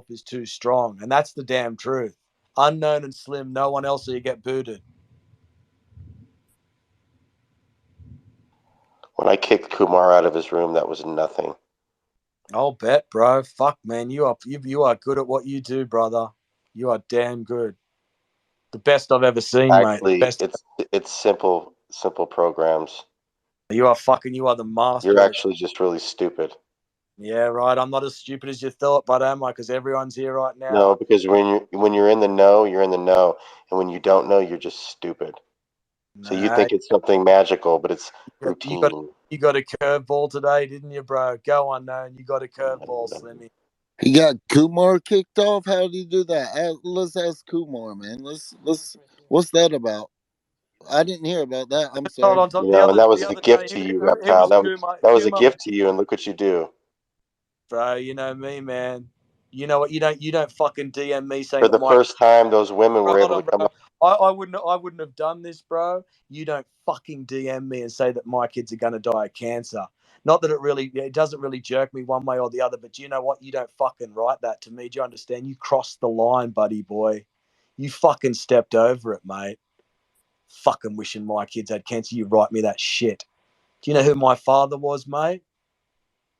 is too strong, and that's the damn truth. Unknown and Slim, no one else, so you get booted. When I kicked Kumar out of his room, that was nothing. I'll bet, bro. Fuck, man, you are good at what you do, brother. You are damn good. The best I've ever seen, mate. The Actually, best. it's simple programs. You are the master You're at it. actually just really stupid. Yeah, right. I'm not as stupid as you thought, but am I? Because everyone's here right now. No, because when you're in the know, you're in the know, and when you don't know, you're just stupid. So you Nah, think it's something magical, but it's you got routine. you got a curveball today, didn't you, bro? Go Unknown. You got a curveball, Slimmy. He got Kumar kicked off. How did he do that? Let's ask Kumar, man. Let's. What's that about? I didn't hear about that. I'm Hold sorry. on, Tom. The And other that was the a other day, gift to you, him reptile. and Kuma, That was a Kuma, gift to you, and look what you do. bro. You know me, man. You know what? You don't fucking DM me saying For that the my first time, those women bro, were hold able on, to come bro. up. I wouldn't have done this, bro. You don't fucking DM me and say that my kids are gonna die of cancer. Not that it doesn't really jerk me one way or the other, but you know what? You don't fucking write that to me. Do you understand? You crossed the line, buddy boy. You fucking stepped over it, mate. Fucking wishing my kids had cancer. You write me that shit. Do you know who my father was, mate?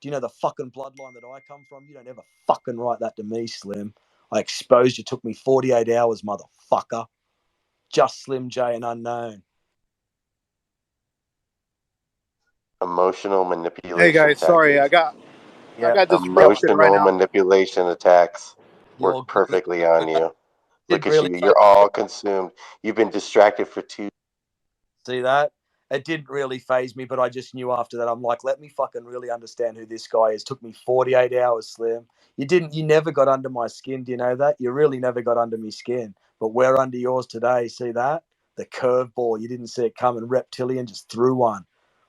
Do you know the fucking bloodline that I come from? You don't ever fucking write that to me, Slim. I exposed you. Took me 48 hours, motherfucker. Just Slim J and Unknown. Emotional Hey manipulation guys, sorry, tactics. Yeah, I got disrupted right Emotional now. manipulation attacks you're work good. perfectly on you. Did Look at really you. phase You're all consumed. You've been distracted for 2. see that? It didn't really phase me, but I just knew after that. I'm like, let me fucking really understand who this guy is. Took me 48 hours, Slim. You never got under my skin. Do you know that? You really never got under my skin. But we're under yours today. See that? The curveball. You didn't see it coming. Reptilian just threw one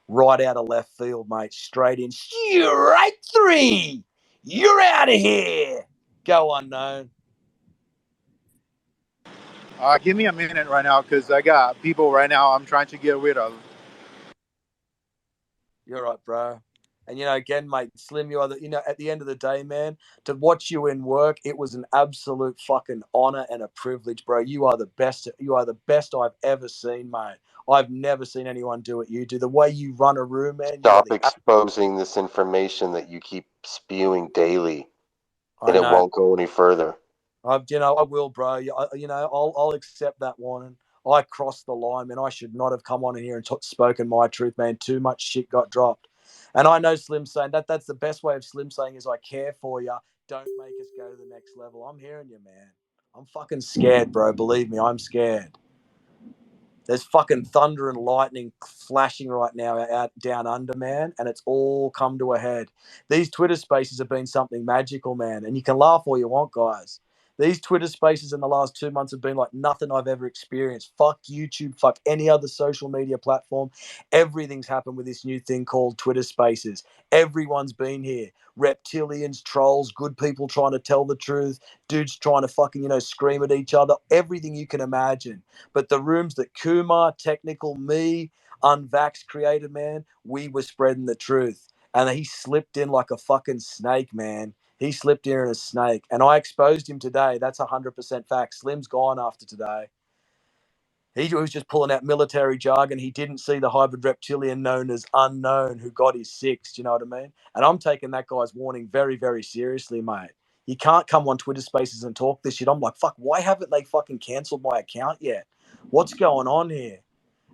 right out of left field, mate. Straight in. Straight three. You're out of here. Go Unknown. Give me a minute right now because I got people right now I'm trying to get rid of. You're right, bro. And again, mate, Slim, at the end of the day, man, to watch you in work, it was an absolute fucking honor and a privilege, bro. You are the best. You are the best I've ever seen, mate. I've never seen anyone do what you do. The way you run a room, man, you are Stop the. exposing this information that you keep spewing daily, and I it know. won't go any further. I will, bro. I'll accept that warning. I crossed the line, man. I should not have come on in here and spoken my truth, man. Too much shit got dropped. And I know Slim saying that's the best way of Slim saying is I care for you. Don't make us go to the next level. I'm hearing you, man. I'm fucking scared, bro. Believe me, I'm scared. There's fucking thunder and lightning flashing right now out down under, man, and it's all come to a head. These Twitter spaces have been something magical, man, and you can laugh all you want, guys. These Twitter spaces in the last 2 months have been like nothing I've ever experienced. Fuck YouTube, fuck any other social media platform. Everything's happened with this new thing called Twitter spaces. Everyone's been here. Reptilians, trolls, good people trying to tell the truth, dudes trying to fucking, scream at each other. Everything you can imagine. But the rooms that Kumar, Technical, me, Unvax created, man, we were spreading the truth. And he slipped in like a fucking snake, man. He slipped in a snake. And I exposed him today. That's 100% fact. Slim's gone after today. He was just pulling out military jargon. He didn't see the hybrid reptilian known as Unknown who got his six. Do you know what I mean? And I'm taking that guy's warning very, very seriously, mate. You can't come on Twitter Spaces and talk this shit. I'm like, fuck, why haven't they fucking cancelled my account yet? What's going on here?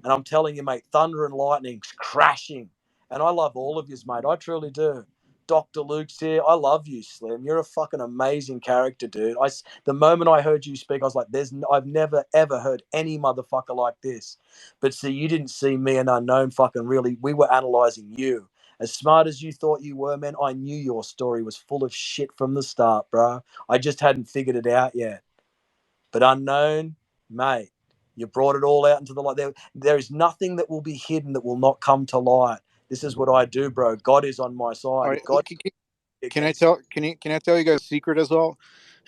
And I'm telling you, mate, thunder and lightning's crashing. And I love all of yous, mate. I truly do. Dr. Luke's here. I love you, Slim. You're a fucking amazing character, dude. The moment I heard you speak, I was like, I've never, ever heard any motherfucker like this. But see, you didn't see me and Unknown fucking really. We were analyzing you. As smart as you thought you were, man, I knew your story was full of shit from the start, bro. I just hadn't figured it out yet. But Unknown, mate, you brought it all out into the light. There is nothing that will be hidden that will not come to light. This is what I do, bro. God is on my All side. right, If God can I against tell? Can I tell you guys a secret as well?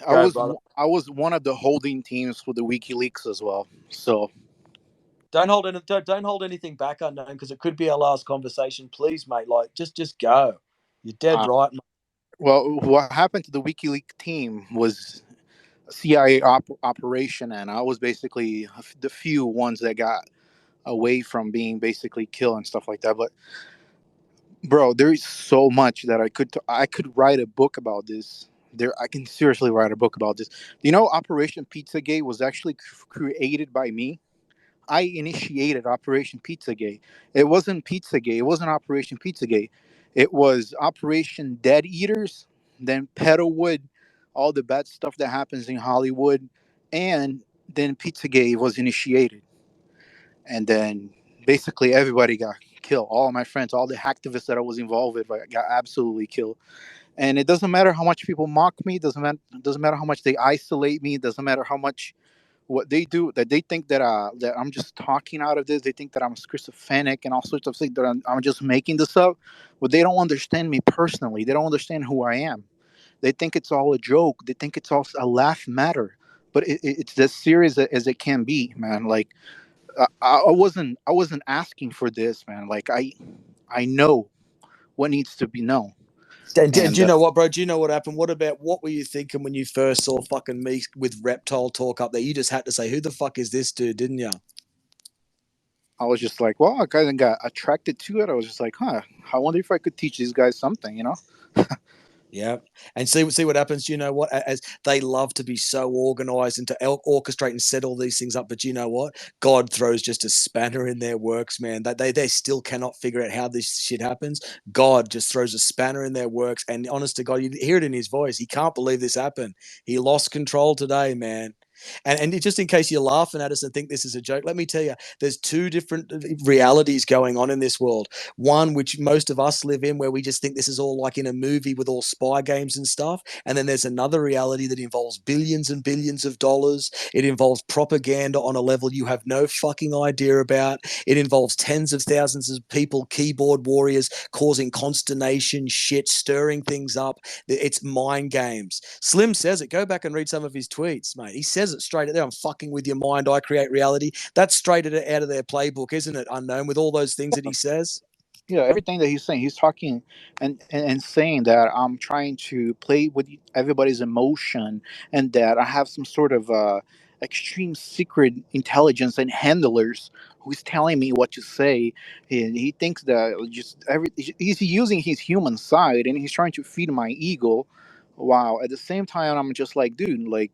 I go, was brother. I was one of the holding teams for the WikiLeaks as well. So Don't hold anything back, Unknown, because it could be our last conversation. Please, mate. Like, just go. You're dead uh, right, mate. Well, what happened to the WikiLeaks team was a CIA operation, and I was basically the few ones that got away from being basically killed and stuff like that. But bro, there is so much that I could write a book about this. I can seriously write a book about this. You know, Operation Pizzagate was actually created by me. I initiated Operation Pizzagate. It wasn't Pizzagate. It wasn't Operation Pizzagate. It was Operation Dead Eaters, then Pedalwood, all the bad stuff that happens in Hollywood, and then Pizzagate was initiated. And then basically everybody got killed. All of my friends, all the hacktivists that I was involved with, got absolutely killed. And it doesn't matter how much people mock me. Doesn't matter how much they isolate me. Doesn't matter how much what they do, that they think that I'm just talking out of this. They think that I'm schizophrenic and all sorts of things, that I'm just making this up. But they don't understand me personally. They don't understand who I am. They think it's all a joke. They think it's all a laugh matter. But it's as serious as it can be, man. Like I wasn't asking for this, man. Like I know what needs to be known. Do And you know what, bro? Do you know what happened? What were you thinking when you first saw fucking me with Reptile talk up there? You just had to say, who the fuck is this dude, didn't you? I was just like, well, I kind of got attracted to it. I was just like, huh, I wonder if I could teach these guys something, you know? Yeah, and see what happens. You know what? As they love to be so organized and to orchestrate and set all these things up, but you know what? God throws just a spanner in their works, man. They still cannot figure out how this shit happens. God just throws a spanner in their works, and honest to God, you hear it in his voice. He can't believe this happened. He lost control today, man. And just in case you're laughing at us and think this is a joke, let me tell you, there's two different realities going on in this world. One, which most of us live in, where we just think this is all like in a movie with all spy games and stuff. And then there's another reality that involves billions and billions of dollars. It involves propaganda on a level you have no fucking idea about. It involves tens of thousands of people, keyboard warriors, causing consternation, shit, stirring things up. It's mind games. Slim says it. Go back and read some of his tweets, mate. He says it straight there. I'm fucking with your mind. I create reality. That's straight out of their playbook, isn't it? Unknown, with all those things that he says. Yeah, everything that he's saying, he's talking and saying that I'm trying to play with everybody's emotion, and that I have some sort of extreme secret intelligence and handlers who's telling me what to say. And he thinks that he's using his human side, and he's trying to feed my ego. Wow. At the same time, I'm just like, dude, like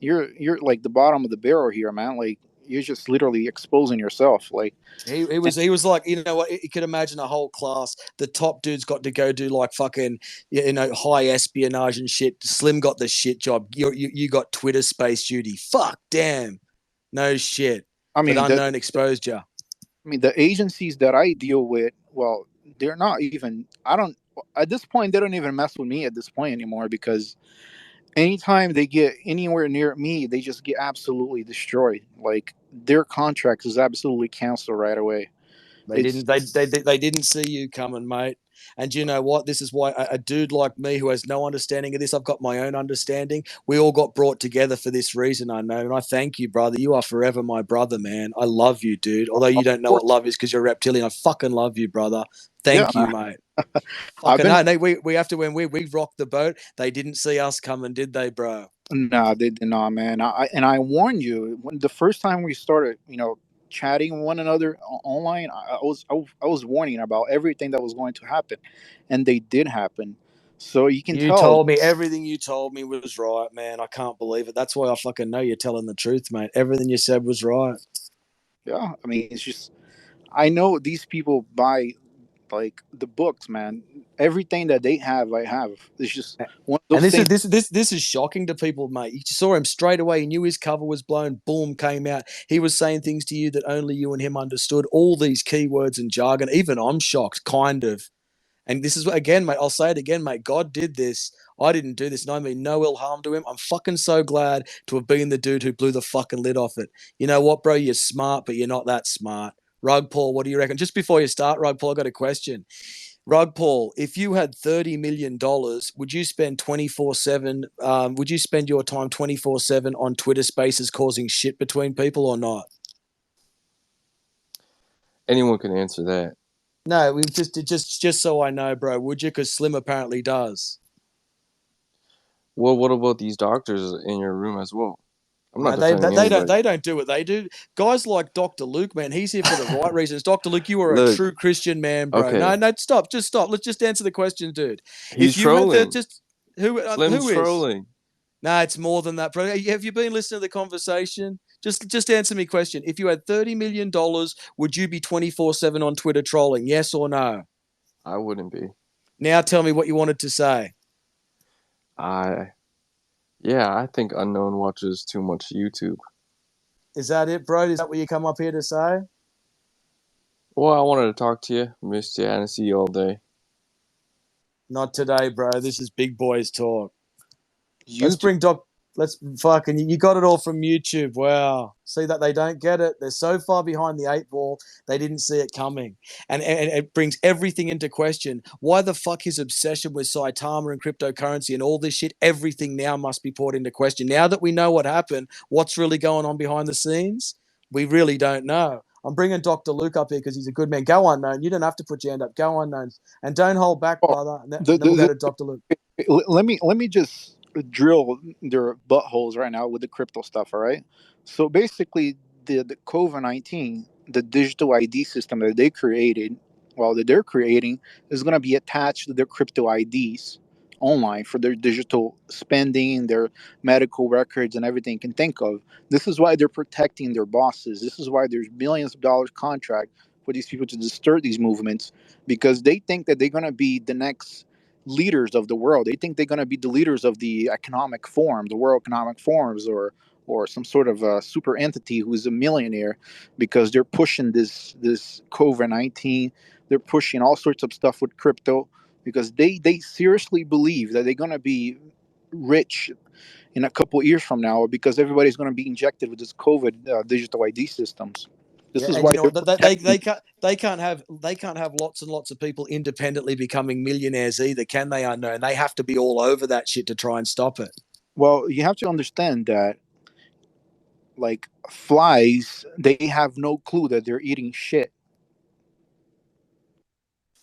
you're like the bottom of the barrel here, man. Like you're just literally exposing yourself. Like, He was like, you know what, you could imagine a whole class. The top dudes got to go do like fucking, high espionage and shit. Slim got the shit job. You got Twitter space duty. Fuck, damn, no shit. I But mean, unknown exposed you. the agencies that I deal with, well, they're not even. I don't. At this point, they don't even mess with me at this point anymore, because anytime they get anywhere near me, they just get absolutely destroyed. Like their contract is absolutely canceled right away. They It's didn't. They didn't see you coming, mate. And you know what? This is why a dude like me who has no understanding of this, I've got my own understanding. We all got brought together for this reason, I know. And I thank you, brother. You are forever my brother, man. I love you, dude. Although you of don't know course, what love is because you're reptilian. I fucking love you, brother. yeah, Thank you, man. mate. I've Fucking been no, we have to when we rocked the boat. They didn't see us coming, did they, bro? Nah, they did not, man. I warned you when the first time we started, chatting one another online. I was warning about everything that was going to happen, and they did happen. So you can You tell. told me everything you told me was right, man. I can't believe it. That's why I fucking know you're telling the truth, mate. Everything you said was right. Yeah, I mean, it's just I know these people buy like the books, man. Everything that they have, I have. It's just one of And those things. this is shocking to people, mate. You saw him straight away. He knew his cover was blown. Boom, came out. He was saying things to you that only you and him understood. All these keywords and jargon. Even I'm shocked, kind of. And this is again, mate. I'll say it again, mate. God did this. I didn't do this, and I mean no ill harm to him. I'm fucking so glad to have been the dude who blew the fucking lid off it. You know what, bro? You're smart, but you're not that smart. Rug Paul, what do you reckon? Just before you start, Rug Paul, I got a question. Rug Paul, if you had $30 million, would you spend 24/7? Would you spend your time 24/7 on Twitter Spaces causing shit between people or not? Anyone can answer that. No, we just so I know, bro. Would you? Because Slim apparently does. Well, what about these doctors in your room as well? I'm not They defending anybody. they don't do what they do. Guys like Dr. Luke, man, he's here for the right reasons. Dr. Luke, you are a Look, true Christian man, bro. okay, No, stop, just stop. Let's just answer the question, dude. he's If you had the trolling. just Slim's who is? trolling. No, it's more than that, bro. Have you been listening to the conversation? Just answer me a question. If you had $30 million, would you be 24/7 on Twitter trolling? Yes or no? I wouldn't be. Now tell me what you wanted to say. Yeah, I think Unknown watches too much YouTube. Is that it, bro? Is that what you come up here to say? Well, I wanted to talk to you. Missed you and see you all day. Not today, bro. This is big boys talk. Let's YouTube. bring Doc. Let's fucking. You got it all from YouTube. Wow. See that they don't get it. They're so far behind the eight ball. They didn't see it coming, and it brings everything into question. Why the fuck his obsession with Saitama and cryptocurrency and all this shit? Everything now must be put into question. Now that we know what happened, what's really going on behind the scenes? We really don't know. I'm bringing Dr. Luke up here because he's a good man. Go unknown. You don't have to put your hand up. Go unknown, and don't hold back, Oh, brother. And then we'll go to Dr. Luke. let me just drill their buttholes right now with the crypto stuff. All right. So basically, the COVID-19, the digital ID system that they created, well, that they're creating, is going to be attached to their crypto IDs online for their digital spending, their medical records, and everything you can think of. This is why they're protecting their bosses. This is why there's millions of dollars contract for these people to disturb these movements, because they think that they're going to be the next leaders of the world. They think they're going to be the leaders of the economic forum, the World Economic Forums, or some sort of super entity who's a millionaire, because they're pushing this COVID-19. They're pushing all sorts of stuff with crypto because they seriously believe that they're going to be rich in a couple of years from now, because everybody's going to be injected with this COVID digital ID systems. This Yeah, is and why you know they're what? protecting. They can't have lots and lots of people independently becoming millionaires either, can they? Unknown. They have to be all over that shit to try and stop it. Well, you have to understand that, like, flies, they have no clue that they're eating shit.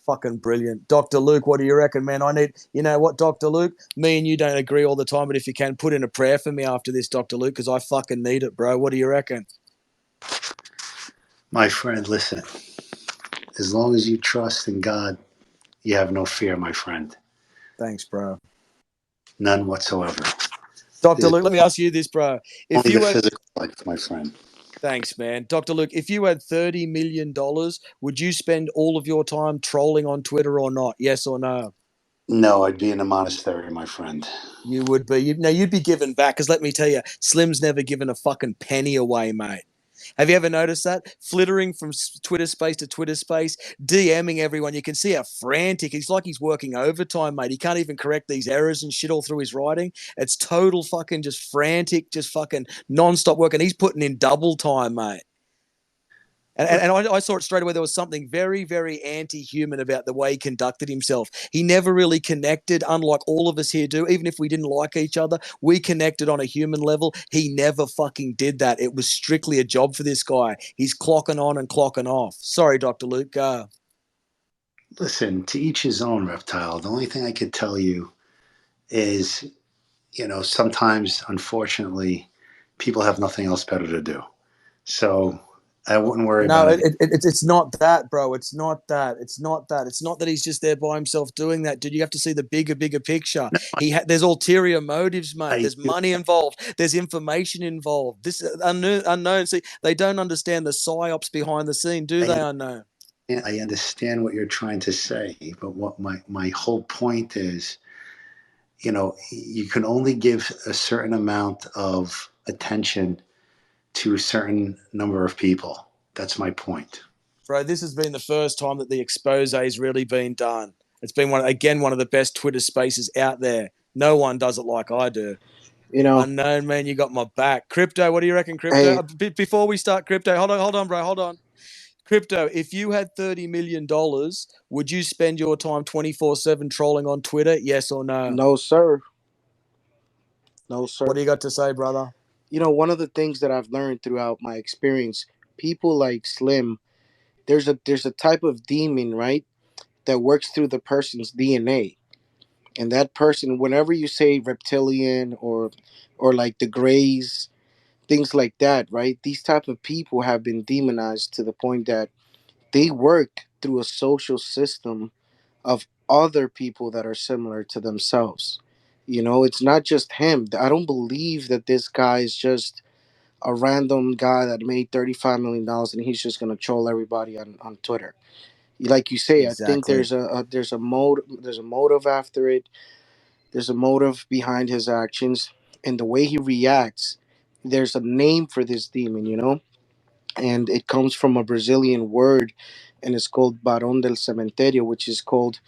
Fucking brilliant, Dr. Luke. What do you reckon, man? I need. You know what, Dr. Luke? Me and you don't agree all the time, but if you can, put in a prayer for me after this, Dr. Luke, because I fucking need it, bro. What do you reckon? My friend, listen. As long as you trust in God, you have no fear, my friend. Thanks, bro. None whatsoever. Dr. There's Luke, let me ask you this, bro. If only the you had physical life, my friend. Thanks, man. Dr. Luke, if you had $30 million, would you spend all of your time trolling on Twitter or not? Yes or no? No, I'd be in a monastery, my friend. You would be. You'd be given back, because let me tell you, Slim's never given a fucking penny away, mate. Have you ever noticed that? Flittering from Twitter space to Twitter space, DMing everyone. You can see how frantic. He's like he's working overtime, mate. He can't even correct these errors and shit all through his writing. It's total fucking just frantic, just fucking non-stop work. And he's putting in double time, mate. And I saw it straight away. There was something very, very anti-human about the way he conducted himself. He never really connected, unlike all of us here do. Even if we didn't like each other, we connected on a human level. He never fucking did that. It was strictly a job for this guy. He's clocking on and clocking off. Sorry, Dr. Luke. Listen, to each his own, Reptile. The only thing I could tell you is, sometimes, unfortunately, people have nothing else better to do. So I wouldn't worry No, about it. it's not that, bro. It's not that. It's not that. It's not that he's just there by himself doing that, dude. You have to see the bigger picture. No, There's ulterior motives, mate. I There's do. money involved. There's information involved. This unknown. See, they don't understand the psyops behind the scene, do they? I, Unknown. I understand what you're trying to say, but what my whole point is, you can only give a certain amount of attention to a certain number of people. That's my point. Bro, this has been the first time that the expose has really been done. It's been one of the best Twitter spaces out there. No one does it like I do. Unknown, man, you got my back. Crypto, what do you reckon, Crypto? Before we start, Crypto, hold on, bro, hold on. Crypto, if you had $30 million, would you spend your time 24/7 trolling on Twitter? Yes or no? No, sir. No, sir. What do you got to say, brother? One of the things that I've learned throughout my experience, people like Slim, there's a type of demon, right, that works through the person's DNA. And that person, whenever you say reptilian or like the grays, things like that, right? These type of people have been demonized to the point that they work through a social system of other people that are similar to themselves. You know, it's not just him. I don't believe that this guy is just a random guy that made $35 million and he's just gonna troll everybody on Twitter. Like you say, I think Exactly. there's a motive after it. There's a motive behind his actions and the way he reacts. There's a name for this demon, you know, and it comes from a Brazilian word, and it's called Barón del Cementerio, which is called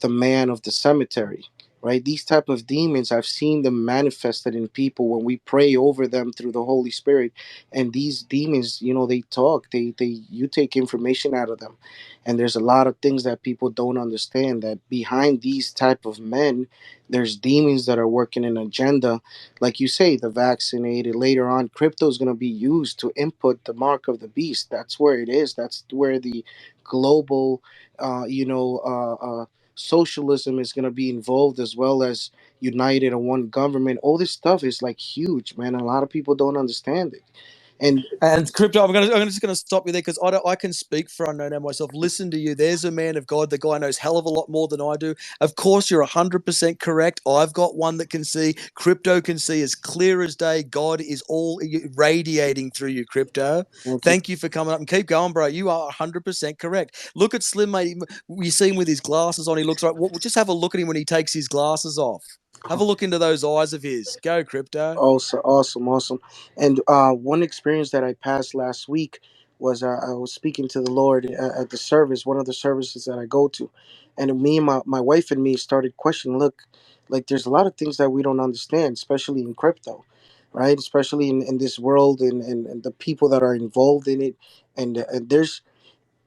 the man of the cemetery. Right? These type of demons, I've seen them manifested in people when we pray over them through the Holy Spirit, and these demons, you know, they talk. They you take information out of them, and there's a lot of things that people don't understand. That behind these type of men, there's demons that are working an agenda, like you say, the vaccinated. Later on, crypto is going to be used to input the mark of the beast. That's where it is. That's where the global, socialism is going to be involved, as well as united in one government. All this stuff is like huge, man. A lot of people don't understand it. And And crypto, I'm just gonna stop you there because I can speak for unknown and myself. Listen to you. There's a man of God. The guy knows hell of a lot more than I do. Of course, you're 100% correct. I've got one that can see. Crypto can see as clear as day. God is all radiating through you, crypto. thank you. Thank you for coming up and keep going, bro. You are 100% correct. Look at Slim, mate. You see him with his glasses on. He looks like. Well, just have a look at him when he takes his glasses off. Have a look into those eyes of his. Go, crypto. Also, awesome, awesome. And one experience that I passed last week was I was speaking to the Lord at the service, one of the services that I go to, and me and my wife and me started questioning. Look, like there's a lot of things that we don't understand, especially in crypto, right? Especially in this world and the people that are involved in it, and there's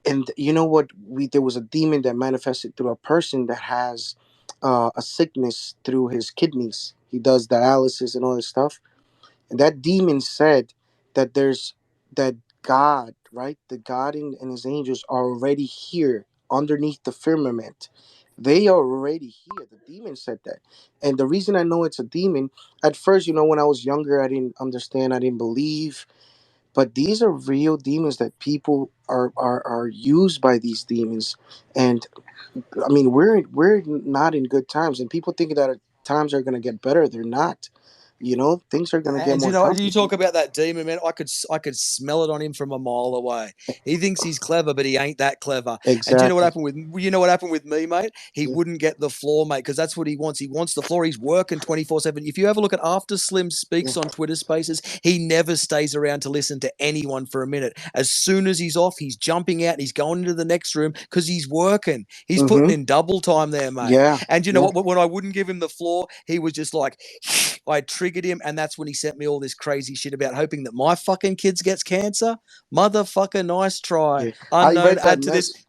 and you know what, we there was a demon that manifested through a person that has a sickness through his kidneys. He does dialysis and all this stuff, and that demon said that there's that God, right? The God and his angels are already here underneath the firmament. They are already here. The demon said that. And the reason I know it's a demon, at first, you know, when I was younger, I didn't understand, I didn't believe. But these are real demons that people are used by these demons. And I mean, we're not in good times, and people think that times are gonna get better. They're not. You know, things are gonna get And you more know, you talk complicated. about that demon, man. I could smell it on him from a mile away. He thinks he's clever, but he ain't that clever. And do you know what Exactly. happened with me, mate? He Yeah. wouldn't get the floor, mate, because that's what he wants. He wants the floor. He's working 24/7. If you ever look at after Slim Yeah. speaks on Twitter Spaces, he never stays around to listen to anyone for a minute. As soon as he's off, he's jumping out and he's going into the next room because he's working. He's putting Mm-hmm. in double time there, mate. Yeah. And you know Yeah. what? When I wouldn't give him the floor, he was just like, I triggered him, and that's when he sent me all this crazy shit about hoping that my fucking kids gets cancer. Motherfucker, nice try. Yeah. I Unknown, read that add to this. message.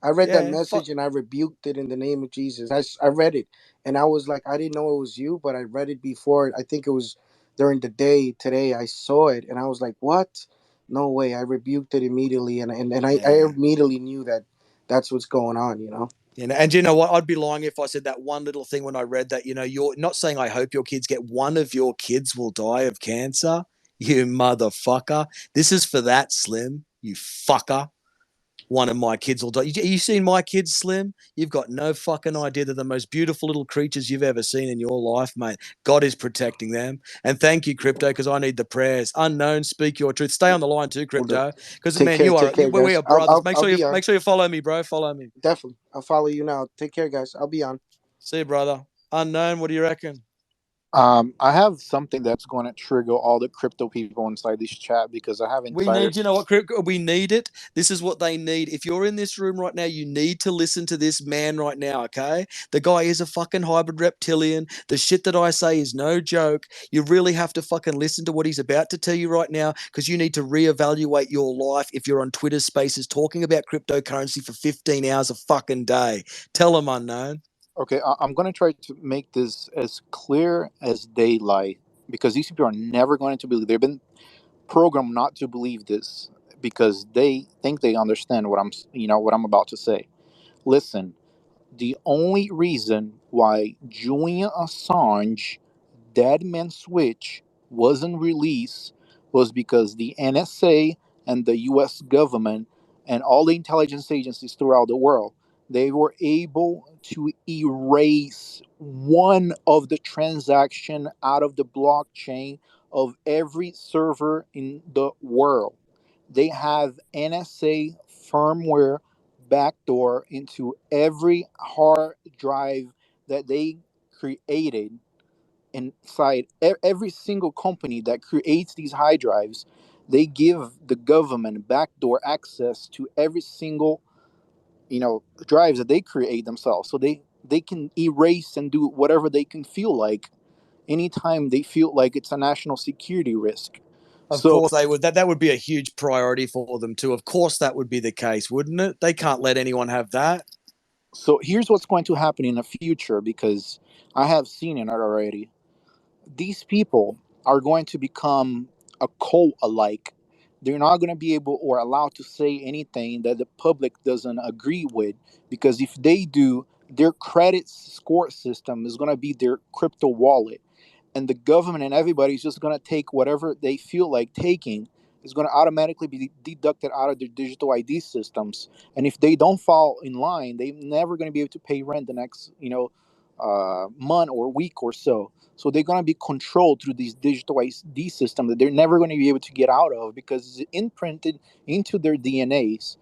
I read that Yeah, fuck. message and I rebuked it in the name of Jesus. I read it and I was like, I didn't know it was you, but I read it before. I think it was during the day today. I saw it and I was like, what? No way. I rebuked it immediately. And I Yeah. immediately knew that that's what's going on, you know? And you know what? I'd be lying if I said that one little thing when I read that. You know, you're not saying I hope your kids get one of your kids will die of cancer. You motherfucker. This is for that, Slim. You fucker. One of my kids will die. You seen my kids, Slim? You've got no fucking idea. They're the most beautiful little creatures you've ever seen in your life, mate. God is protecting them. And thank you, Crypto, because I need the prayers. Unknown, speak your truth. Stay on the line too, We'll do. Crypto, because man, Take care, we guys. are brothers. I'll be on. Make sure you follow me, bro. Follow me. Definitely. I'll follow you now. Take care, guys. I'll be on. See you, brother. Unknown, what do you reckon? I have something that's going to trigger all the crypto people inside this chat because I have We need, you know insiders. what, we need it. This is what they need. If you're in this room right now, you need to listen to this man right now, okay? The guy is a fucking hybrid reptilian. The shit that I say is no joke. You really have to fucking listen to what he's about to tell you right now because you need to reevaluate your life if you're on Twitter Spaces talking about cryptocurrency for 15 hours a fucking day. Tell him, Unknown. Okay, I'm going to try to make this as clear as daylight because these people are never going to believe. They've been programmed not to believe this because they think they understand what I'm about to say. Listen, the only reason why Julian Assange Dead Man Switch wasn't released was because the NSA and the US government and all the intelligence agencies throughout the world, they were able to erase one of the transaction out of the blockchain of every server in the world. They have NSA firmware backdoor into every hard drive that they created inside every single company that creates these high drives. They give the government backdoor access to every single drives that they create themselves, so they can erase and do whatever they can feel like anytime they feel like it's a national security risk. Of So course they would. That would be a huge priority for them too. Of course that would be the case, wouldn't it? They can't let anyone have that. so here's what's going to happen in the future, because I have seen it already. These people are going to become a cult alike. They're not going to be able or allowed to say anything that the public doesn't agree with, because if they do, their credit score system is going to be their crypto wallet, and the government and everybody is just going to take whatever they feel like taking. Is going to automatically be deducted out of their digital ID systems, and if they don't fall in line, they're never going to be able to pay rent the next month or week or so. So they're going to be controlled through these digital ID system that they're never going to be able to get out of, because it's imprinted into their DNAs.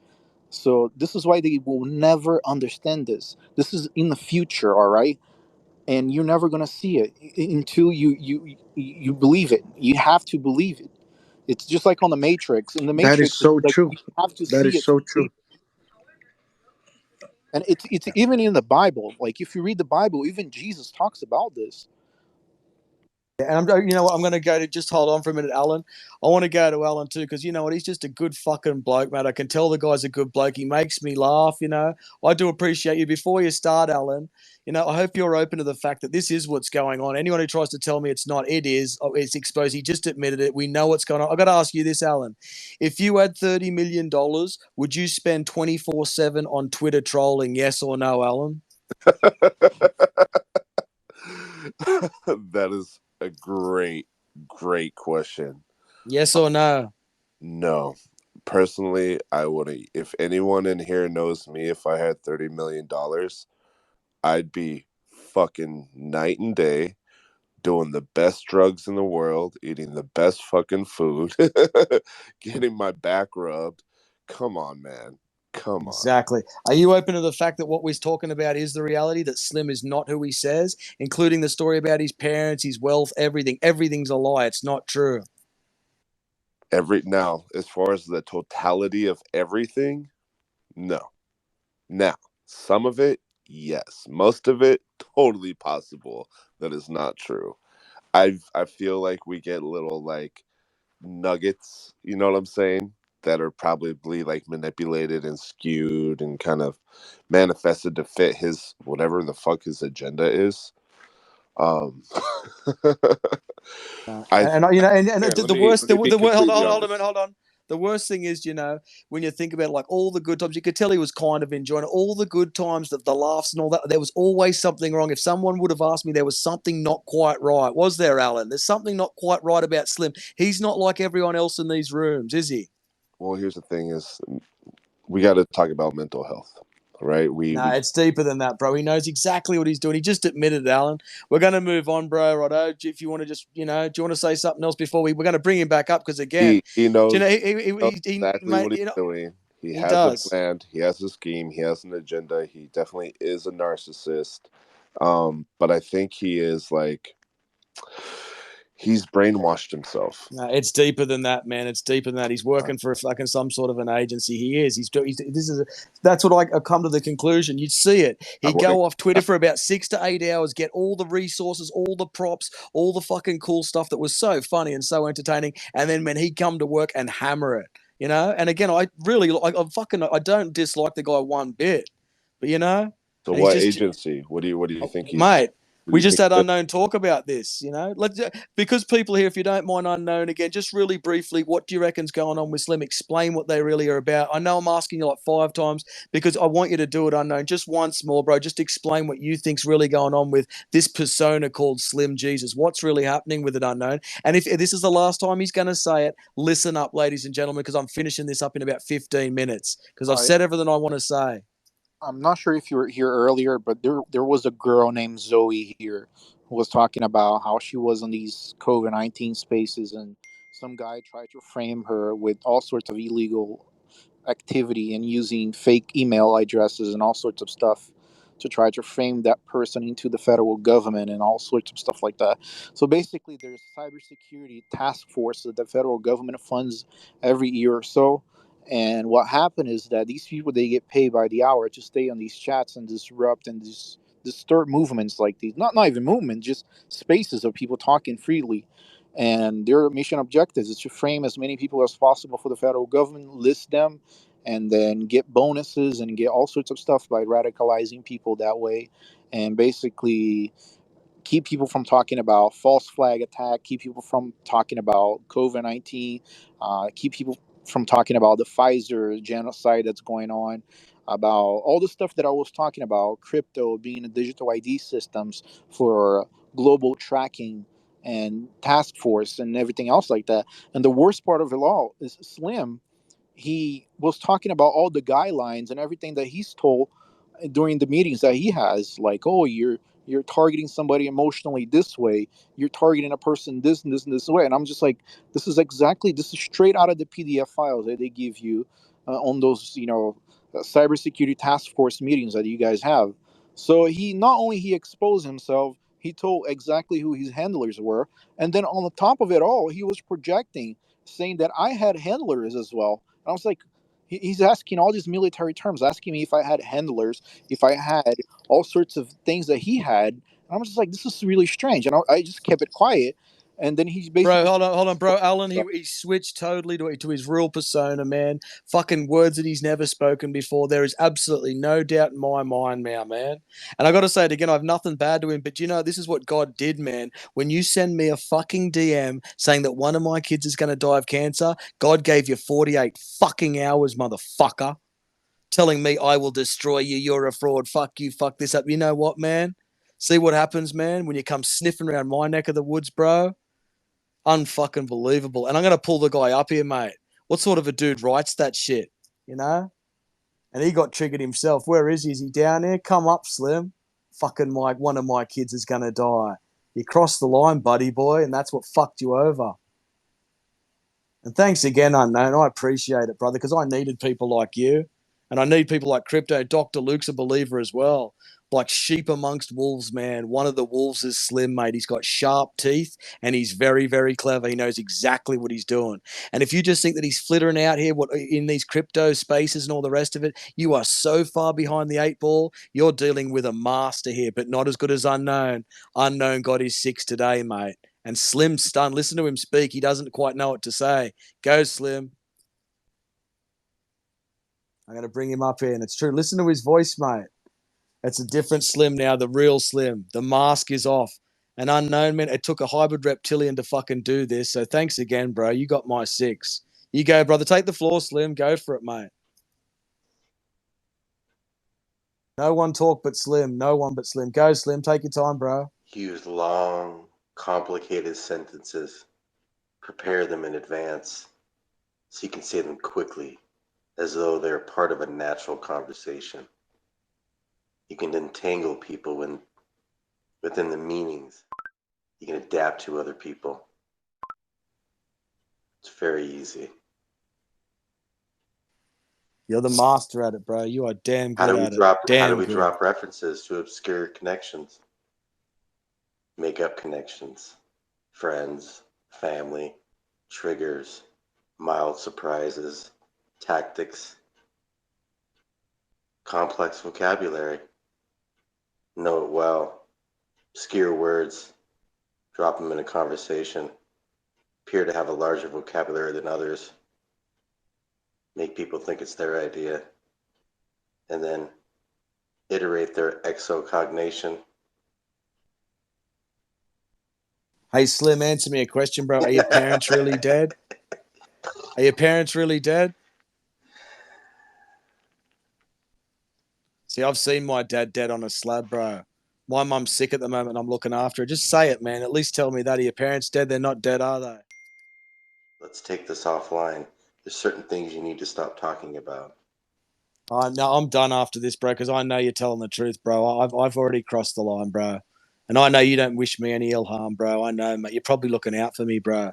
So this is why they will never understand this. This is in the future, all right? And you're never gonna see it until you believe it. You have to believe it. It's just like on the Matrix. In the That is Matrix, it's so like true. you have to That see is it to so believe true. it. And it's even in the Bible. Like if you read the Bible, even Jesus talks about this. And you know what? I'm going to go to just hold on for a minute, Alan. I want to go to Alan too because you know what? He's just a good fucking bloke, mate. I can tell the guy's a good bloke. He makes me laugh. You know, I do appreciate you. Before you start, Alan, you know, I hope you're open to the fact that this is what's going on. Anyone who tries to tell me it's not, it is. Oh, it's exposed. He just admitted it. We know what's going on. I got to ask you this, Alan. If you had $30 million, would you spend 24/7 on Twitter trolling? Yes or no, Alan? That is a great question. Yes or no? No. Personally, I wouldn't. If anyone in here knows me, if I had $30 million, I'd be fucking night and day doing the best drugs in the world, eating the best fucking food, getting my back rubbed. Come on, man. Come on. Exactly. Are you open to the fact that what we're talking about is the reality, that Slim is not who he says, including the story about his parents, his wealth, everything? Everything's a lie. It's not true. Now, as far as the totality of everything, no. Now, some of it, yes. Most of it, totally possible that is not true. I feel like we get little like nuggets, you know what I'm saying? That are probably like manipulated and skewed and kind of manifested to fit his whatever the fuck his agenda is. Um I You know, and here, the let worst, me be the worst. completely Hold on a minute, honest. hold on. The worst thing is, you know, when you think about like all the good times, you could tell he was kind of enjoying it. All the good times, the laughs and all that. There was always something wrong. If someone would have asked me, there was something not quite right. Was there, Alan? There's something not quite right about Slim. He's not like everyone else in these rooms, is he? Well, here's the thing is we got to talk about mental health, right? No, We it's deeper than that, bro. He knows exactly what he's doing. He just admitted it, Alan. We're going to move on, bro. Righto. If you want to just, you know, do you want to say something else before we're going to bring him back up? Because again, he do you know, knows exactly mate, what he's you know, doing. He he has a does. plan. He has a scheme. He has an agenda. He definitely is a narcissist. But I think he is like he's brainwashed himself. No, it's deeper than that, man. It's deeper than that. He's working for a fucking some sort of an agency. He is. That's what I come to the conclusion. You'd see it. I He'd wouldn't. go off Twitter for about 6 to 8 hours, get all the resources, all the props, all the fucking cool stuff that was so funny and so entertaining. And then when he'd come to work and hammer it, you know. And again, I don't dislike the guy one bit, but you know, So he's what just, agency? What do you think he's? mate. What do We you just think? had Unknown talk about this, you know. Because people here, if you don't mind, Unknown, again, just really briefly, what do you reckon's going on with Slim? Explain what they really are about. I know I'm asking you like 5 times because I want you to do it, Unknown, just once more, bro. Just explain what you think's really going on with this persona called Slim Jesus. What's really happening with it, Unknown? And if this is the last time he's going to say it, listen up, ladies and gentlemen, because I'm finishing this up in about 15 minutes because I've I said everything I want to say. I'm not sure if you were here earlier, but there was a girl named Zoe here who was talking about how she was in these COVID-19 spaces, and some guy tried to frame her with all sorts of illegal activity and using fake email addresses and all sorts of stuff to try to frame that person into the federal government and all sorts of stuff like that. So basically, there's a cybersecurity task force that the federal government funds every year or so. And what happened is that these people, they get paid by the hour to stay on these chats and disrupt and disturb movements like these. Not even movement, just spaces of people talking freely. And their mission objectives is to frame as many people as possible for the federal government, list them, and then get bonuses and get all sorts of stuff by radicalizing people that way, and basically keep people from talking about false flag attack, keep people from talking about COVID-19, keep people from talking about the Pfizer genocide that's going on, about all the stuff that I was talking about, crypto being a digital ID systems for global tracking and task force and everything else like that. And the worst part of it all is Slim. He was talking about all the guidelines and everything that he's told during the meetings that he has, like, oh, you're targeting somebody emotionally this way, you're targeting a person this and this and this way. And I'm just like, this is straight out of the PDF files that they give you on those, cybersecurity task force meetings that you guys have. So he not only he exposed himself, he told exactly who his handlers were, and then on the top of it all, he was projecting, saying that I had handlers as well. And I was like, he's asking all these military terms, asking me if I had handlers, if I had all sorts of things that he had. And I'm just like, this is really strange. And I just kept it quiet. And then he's Bro, basically, hold on, bro. Alan, he switched totally to his real persona, man. Fucking words that he's never spoken before. There is absolutely no doubt in my mind now, man. And I got to say it again, I have nothing bad to him, but you know, this is what God did, man. When you send me a fucking DM saying that one of my kids is going to die of cancer, God gave you 48 fucking hours, motherfucker, telling me I will destroy you. You're a fraud. Fuck you. Fuck this up. You know what, man? See what happens, man, when you come sniffing around my neck of the woods, bro? Unfucking believable. And I'm going to pull the guy up here, mate. What sort of a dude writes that shit? You know? And he got triggered himself. Where is he? Is he down there? Come up, Slim. Fucking one of my kids is going to die. You crossed the line, buddy boy, and that's what fucked you over. And thanks again, Unknown. I appreciate it, brother, because I needed people like you. And I need people like Crypto. Dr. Luke's a believer as well. Like sheep amongst wolves, man. One of the wolves is Slim, mate. He's got sharp teeth and he's very, very clever. He knows exactly what he's doing. And if you just think that he's flittering out here in these crypto spaces and all the rest of it, you are so far behind the 8 ball. You're dealing with a master here, but not as good as Unknown. Unknown got his 6 today, mate. And Slim's stunned. Listen to him speak. He doesn't quite know what to say. Go, Slim. I'm going to bring him up here, and it's true. Listen to his voice, mate. It's a different Slim now, the real Slim. The mask is off. An Unknown, man. It took a hybrid reptilian to fucking do this. So thanks again, bro. You got my 6. You go, brother. Take the floor, Slim. Go for it, mate. No one talk but Slim. No one but Slim. Go, Slim. Take your time, bro. Use long, complicated sentences. Prepare them in advance so you can say them quickly, as though they're part of a natural conversation. You can entangle people within the meanings. You can adapt to other people. It's very easy. You're the master at it, bro. You are damn How good do we at it. drop Damn good. references to obscure connections? Make up connections. Friends, family, triggers, mild surprises, tactics, complex vocabulary. Know it well. Obscure words. Drop them in a conversation. Appear to have a larger vocabulary than others. Make people think it's their idea. And then iterate their exocognation. Hey, Slim, answer me a question, bro. Are your parents really dead? Are your parents really dead? See, I've seen my dad dead on a slab, bro. My mum's sick at the moment. I'm looking after her. Just say it, man. At least tell me that. Are your parents dead? They're not dead, are they? Let's take this offline. There's certain things you need to stop talking about. No, I'm done after this, bro, because I know you're telling the truth, bro. I've already crossed the line, bro. And I know you don't wish me any ill harm, bro. I know, mate. You're probably looking out for me, bro.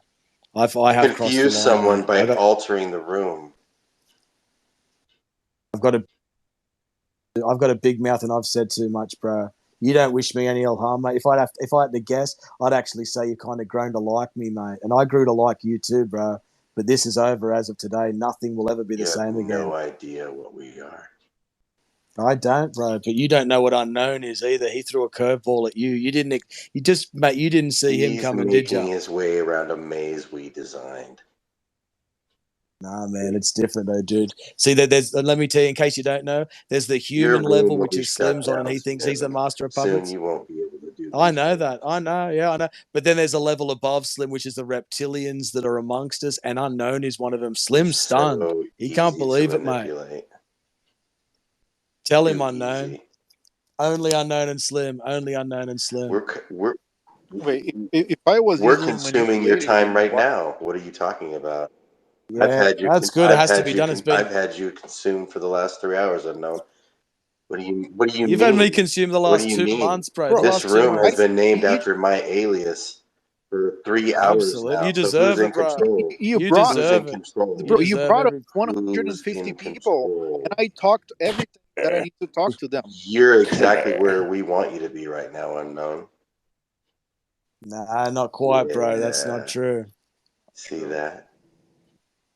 I have crossed the Confuse line, someone mate. by altering the room. I've got a big mouth and I've said too much, bro. You don't wish me any ill harm, mate. If I had to guess, I'd actually say you kind of grown to like me, mate. And I grew to like you too, bro. But this is over as of today. Nothing will ever be the You have same again. no idea what we are. I don't, bro. But you don't know what unknown is either. He threw a curveball at you. You didn't. You just, mate. You didn't see him He's coming, did you? making his way around a maze we designed. Nah, man, it's different though, dude. See, there's. Let me tell you, in case you don't know, there's the Your human room level, will which be is shut Slim's on, and down he thinks he's the soon. master of Soon puppets. you won't be able to do I these know things. that. I know. Yeah, I know. But then there's a level above Slim, which is the reptilians that are amongst us, and unknown is one of them. Slim's stunned. So He can't easy to believe it, mate. manipulate. Tell him Too unknown. easy. Only unknown and Slim. Only unknown and Slim. We're Wait, if I was we're easily consuming your manipulated, time then right why? now. What are you talking about? Yeah, that's good. It has to be done. I've had you consumed for the last 3 hours. Unknown. What do you You've had me mean? consume the What do last you 2 months, mean? bro. The Bro, This last two room I has months. been named you after my alias for 3 hours Absolutely. now. You So who's deserve in it, bro. control? you You brought Who's in deserve it. control? You bro, you deserve brought up every. 150 Who's in people, and control? I talked everything that I need to talk to them. You're exactly where we want you to be right now, Unknown. Nah, not quite, bro. That's not Yeah. true. See that?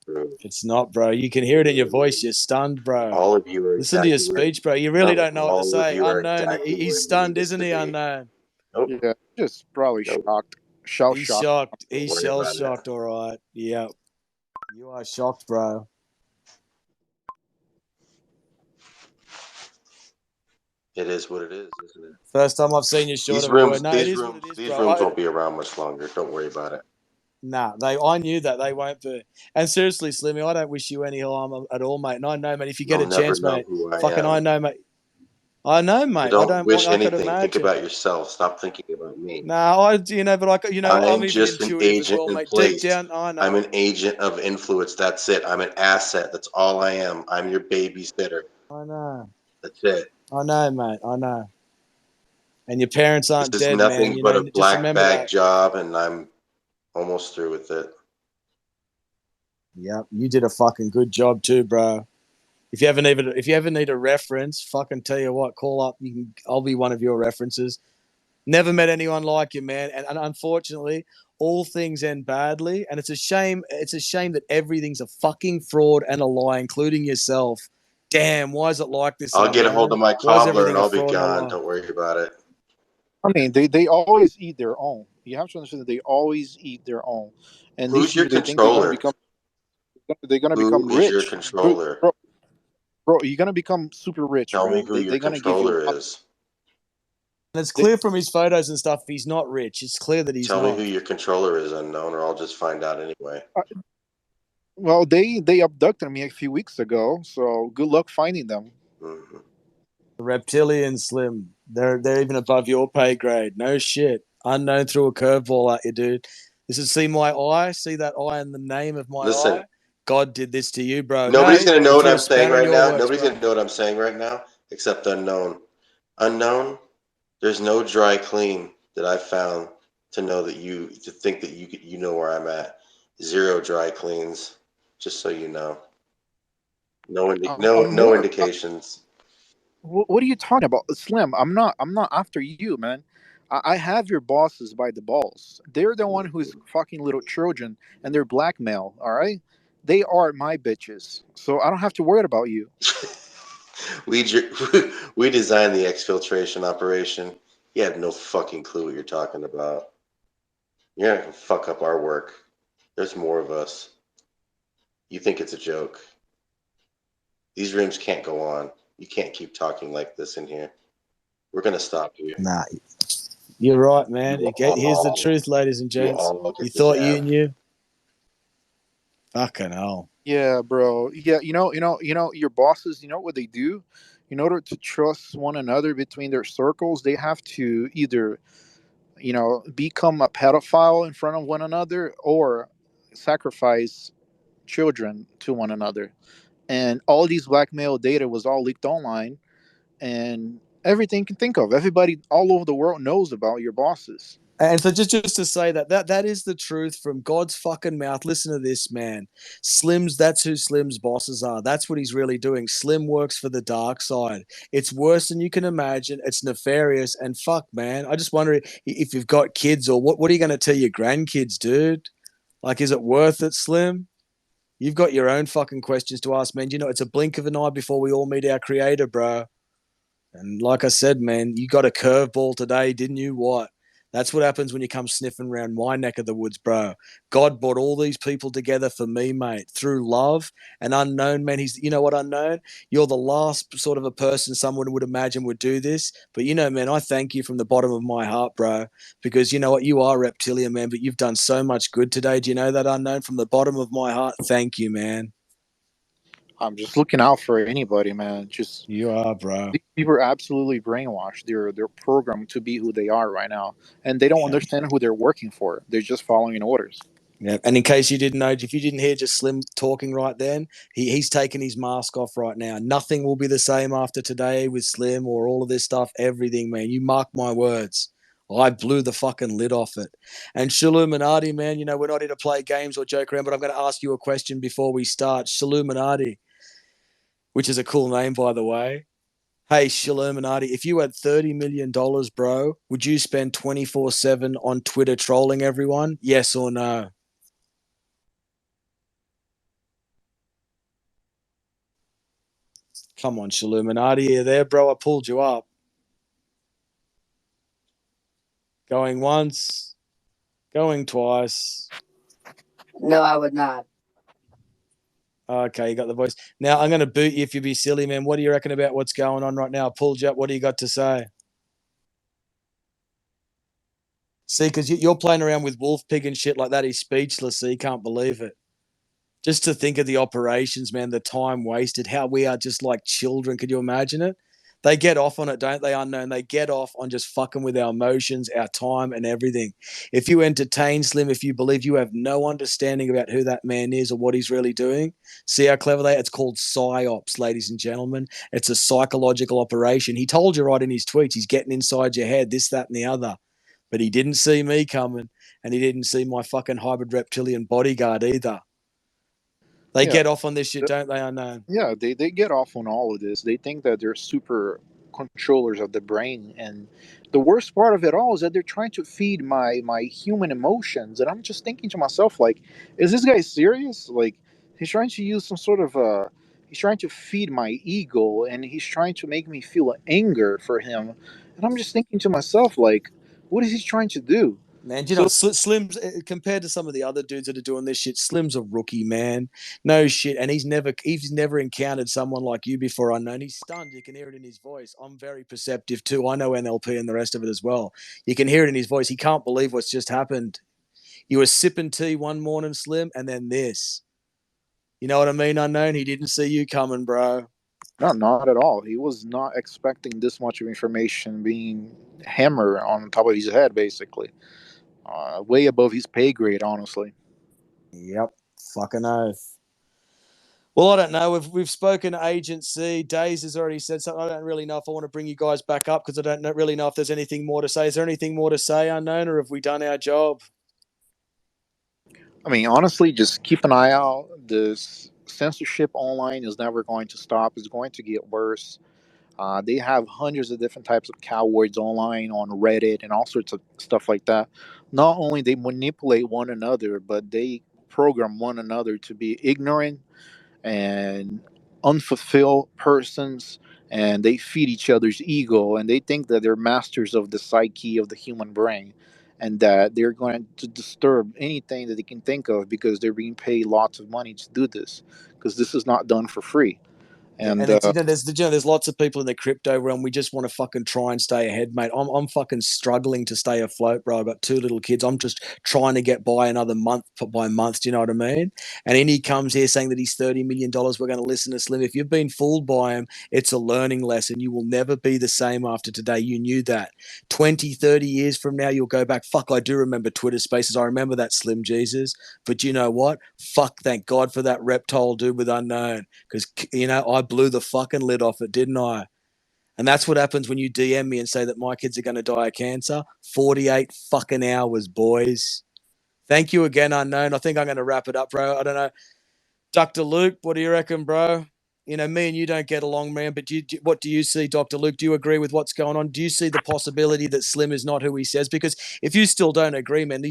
True. It's not, bro. You can hear it in your voice. You're stunned, bro. All of you are Listen to your exactly where. speech, bro. You really No, don't know what to all of say. you are Unknown. exactly where He's you need stunned, us isn't to he? be. Unknown. Nope. Yeah, just probably Nope. shocked, shell He's shocked. shocked. Don't He's worry shell about it. shocked. All right. Yeah. You are shocked, bro. It is what it is, isn't it? First time I've seen you short These of a word. rooms, No, it these is what it rooms, is, these bro. rooms won't be around much longer. Don't worry about it. Nah, I knew that they won't be. And seriously, Slimmy, I don't wish you any harm at all, mate. And I know, mate, if you get You'll a never chance, know mate, who I fucking I am. know, mate. I know, I mate. I don't don't want. wish I could anything. Think imagine. about yourself. Stop thinking about me. No, but I'm I'm even just an intuitive as agent well, in mate. Deep place. down, I I'm know. an agent of influence. That's it. I'm an asset. That's all I am. I'm your babysitter. I know. That's it. I know, mate. I know. And your parents This aren't is dead, man. nothing but a Just black remember bag that. job, and I'm almost through with it. Yep, you did a fucking good job too, bro. If you ever need a reference, fucking tell you what, call up. I'll be one of your references. Never met anyone like you, man. And unfortunately, all things end badly. And it's a shame. It's a shame that everything's a fucking fraud and a lie, including yourself. Damn, why is it like this, I'll get a hold unknown? of my Why is cobbler, and everything a I'll be fraud and a gone. lie? Don't worry about it. I mean, they always eat their own. You have to understand that they always eat their own, and these Who's your people they think they're gonna controller? become Who is your rich, bro. controller? Bro, bro, you're gonna become super rich, Tell me bro. who your They're gonna give you. controller is. And it's They, clear from his photos and stuff, he's not rich. It's clear that he's Tell me who not. your controller is, Unknown, or I'll just find out anyway. well, they abducted me a few weeks ago, so good luck finding them. Mm-hmm. The reptilian Slim. They're even above your pay grade. No shit. Unknown threw a curveball at you, dude. This is see my eye, see that eye and the name of my Listen, eye. God did this to you, bro. nobody's No, gonna know he what threw a I'm saying spanner in right your now. works, Nobody's bro. gonna know what I'm saying right now except Unknown. Unknown. There's no dry clean that I found to think that you know where I'm at. Zero dry cleans, just so you know. I'm No more. indications. What are you talking about, Slim? I'm not after you, man. I have your bosses by the balls. They're the one who's fucking little children, and they're blackmail. All right, they are my bitches, so I don't have to worry about you. we we designed the exfiltration operation. You have no fucking clue what you're talking about. You're not gonna fuck up our work. There's more of us. You think it's a joke. These rooms can't go on. You can't keep talking like this in here. We're gonna stop you. Nah, You're right, man. You Here's the all, truth, ladies and you gents. all You get this thought you app. knew? Fucking hell. Yeah, bro. Yeah, your bosses. You know what they do? In order to trust one another between their circles, they have to either become a pedophile in front of one another or sacrifice children to one another. And all these blackmail data was all leaked online, and everything you can think of. Everybody all over the world knows about your bosses. And so just to say that is the truth from God's fucking mouth. Listen to this, man. Slim's that's who Slim's bosses are. That's what he's really doing. Slim works for the dark side. It's worse than you can imagine. It's nefarious and fuck, man. I just wonder if you've got kids or what are you going to tell your grandkids, dude? Like, is it worth it, Slim? You've got your own fucking questions to ask, man. You know, it's a blink of an eye before we all meet our creator, bro. And like I said, man, you got a curveball today, didn't you? What? That's what happens when you come sniffing around my neck of the woods, bro. God brought all these people together for me, mate, through love and unknown, man. You know what, unknown? You're the last sort of a person someone would imagine would do this. But you know, man, I thank you from the bottom of my heart, bro, because you know what? You are reptilian, man, but you've done so much good today. Do you know that, unknown? From the bottom of my heart, thank you, man. I'm just looking out for anybody, man. Just You are, bro. these people are absolutely brainwashed. They're programmed to be who they are right now, and they don't Yeah. understand who they're working for. They're just following orders. Yeah, and in case you didn't know, if you didn't hear just Slim talking right then, he's taken his mask off right now. Nothing will be the same after today with Slim or all of this stuff. Everything, man. You mark my words. I blew the fucking lid off it. And Shaluminati, man, you know, we're not here to play games or joke around, but I'm going to ask you a question before we start. Shaluminati, which is a cool name, by the way. Hey, Shaluminati, if you had $30 million, bro, would you spend 24/7 on Twitter trolling everyone? Yes or no? Come on, Shaluminati, you there, bro? I pulled you up. Going once, going twice. No, I would not. Okay, you got the voice. Now I'm going to boot you if you be silly, man. What do you reckon about what's going on right now? I pulled you up. What do you got to say? See, because you're playing around with Wolf Pig and shit like that. He's speechless, so he can't believe it. Just to think of the operations, man, the time wasted, how we are just like children. Could you imagine it? They get off on it, don't they, unknown? They get off on just fucking with our emotions, our time, and everything. If you entertain Slim, if you believe you have no understanding about who that man is or what he's really doing, see how clever they are? It's called psyops, ladies and gentlemen. It's a psychological operation. He told you right in his tweets, he's getting inside your head, this, that, and the other. But he didn't see me coming, and he didn't see my fucking hybrid reptilian bodyguard either. They Yeah, get off on this shit, don't they, unknown? yeah. They get off on all of this. They think that they're super controllers of the brain, and the worst part of it all is that they're trying to feed my human emotions. And I'm just thinking to myself, like, is this guy serious? Like, he's trying to use some sort of he's trying to feed my ego, and he's trying to make me feel anger for him. And I'm just thinking to myself, like, what is he trying to do? Man, do you know So what? Slim's compared to some of the other dudes that are doing this shit, Slim's a rookie, man. No shit. And he's never encountered someone like you before, unknown. He's stunned. You can hear it in his voice. I'm very perceptive too. I know NLP and the rest of it as well. You can hear it in his voice. He can't believe what's just happened. You were sipping tea one morning, Slim, and then this. You know what I mean, unknown? He didn't see you coming, bro. not at all. He was not expecting this much of information being hammered on top of his head, basically. Way above his pay grade, honestly. Yep. Fucking oath. Well, I don't know. We've spoken to agency. Days has already said something. I don't really know if I want to bring you guys back up because I don't really know if there's anything more to say. Is there anything more to say, unknown, or have we done our job? I mean, honestly, just keep an eye out. This censorship online is never going to stop. It's going to get worse. They have hundreds of different types of cowards online on Reddit and all sorts of stuff like that. Not only they manipulate one another, but they program one another to be ignorant and unfulfilled persons, and they feed each other's ego, and they think that they're masters of the psyche of the human brain, and that they're going to disturb anything that they can think of because they're being paid lots of money to do this, because this is not done for free. And And it's there's lots of people in the crypto realm. We just want to fucking try and stay ahead, mate. I'm fucking struggling to stay afloat, bro. I've got 2 little kids. I'm just trying to get by another month by month. Do you know what I mean? And then he comes here saying that he's $30 million. We're going to listen to Slim. If you've been fooled by him, it's a learning lesson. You will never be the same after today. You knew that. 20, 30 years from now, you'll go back. Fuck, I do remember Twitter Spaces. I remember that, Slim Jesus. But you know what? Fuck, thank God for that reptile dude with Unknown. Because, I blew the fucking lid off it, didn't I? And that's what happens when you DM me and say that my kids are going to die of cancer. 48 fucking hours, boys. Thank you again, Unknown. I think I'm going to wrap it up, bro. I don't know. Dr. Luke, what do you reckon, bro? Me and you don't get along, man, but what do you see, Dr. Luke? Do you agree with what's going on? Do you see the possibility that Slim is not who he says? Because if you still don't agree, man,